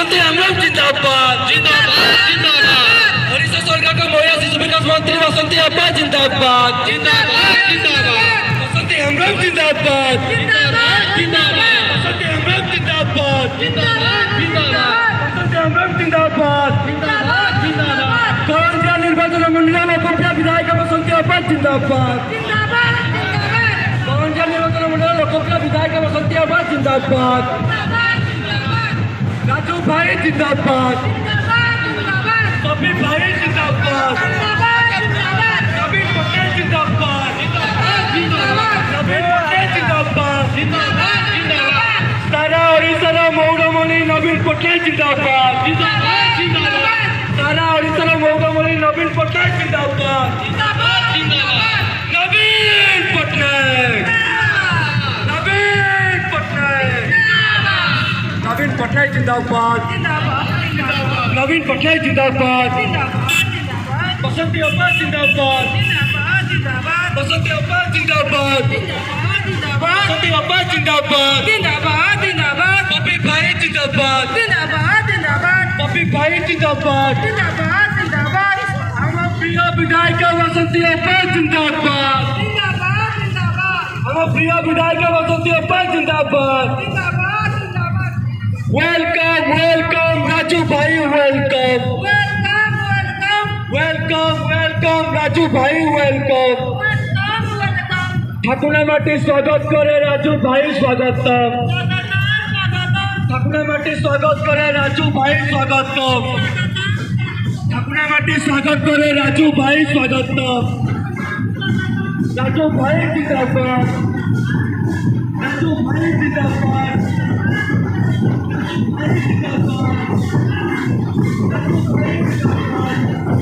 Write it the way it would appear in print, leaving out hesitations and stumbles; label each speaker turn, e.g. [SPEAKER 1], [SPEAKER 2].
[SPEAKER 1] बसंती हेम्ब्रम जिंदाबाद जिंदाबाद जिंदाबाद। ओडिशा सरकार का महिला शिशु विकास मंत्री बसंती अप्पा जिंदाबाद जिंदाबाद जिंदाबाद। बसंती हेम्ब्रम जिंदाबाद जिंदाबाद जिंदाबाद। बसंती हेम्ब्रम जिंदाबाद जिंदाबाद जिंदाबाद। बसंती हेम्ब्रम जिंदाबाद जिंदाबाद जिंदाबाद। करंजिया निर्वाचन मंडल लोकप्रिय विधायक बसंती अप्पा जिंदाबाद जिंदाबाद जिंदाबाद। करंजिया निर्वाचन मंडल लोकप्रिय विधायक बसंती अप्पा जिंदाबाद राजू भाई जिंदाबाद कपी भाई जिंदाबाद नवीन पटेल जिंदाबाद नवीन पटेल जिंदाबाद सारा ओडिशार मौड़मणि नवीन पटेल जिंदाबाद सारा ओडिशार मौड़मणि नवीन पटेल जिंदाबाद नवीन पटनायक नवीन पटनायक जिंदाबाद नवीन पटनायक जिंदाबाद बसंती अप्पा जिंदाबाद बसंती अप्पा जिंदाबाद बसंती अप्पा जिंदाबाद पपी भाई जिंदाबाद पपी भाई जिंदाबाद हम प्रिय विधायक बसंती अप्पा जिंदाबाद हम प्रिय विधायक बसंती अप्पा जिंदाबाद। वेलकम वेलकम राजू भाई वेलकम वेलकम वेलकम राजू भाई वेलकम। ठाकुरामाटी स्वागत करे राजू भाई स्वागतम ठाकुरामाटी स्वागत करे राजू भाई स्वागतम ठाकुरामाटी स्वागत करे राजू भाई स्वागतम राजू भाई जिंदाबाद राजू भाई जिंदाबाद Thank you.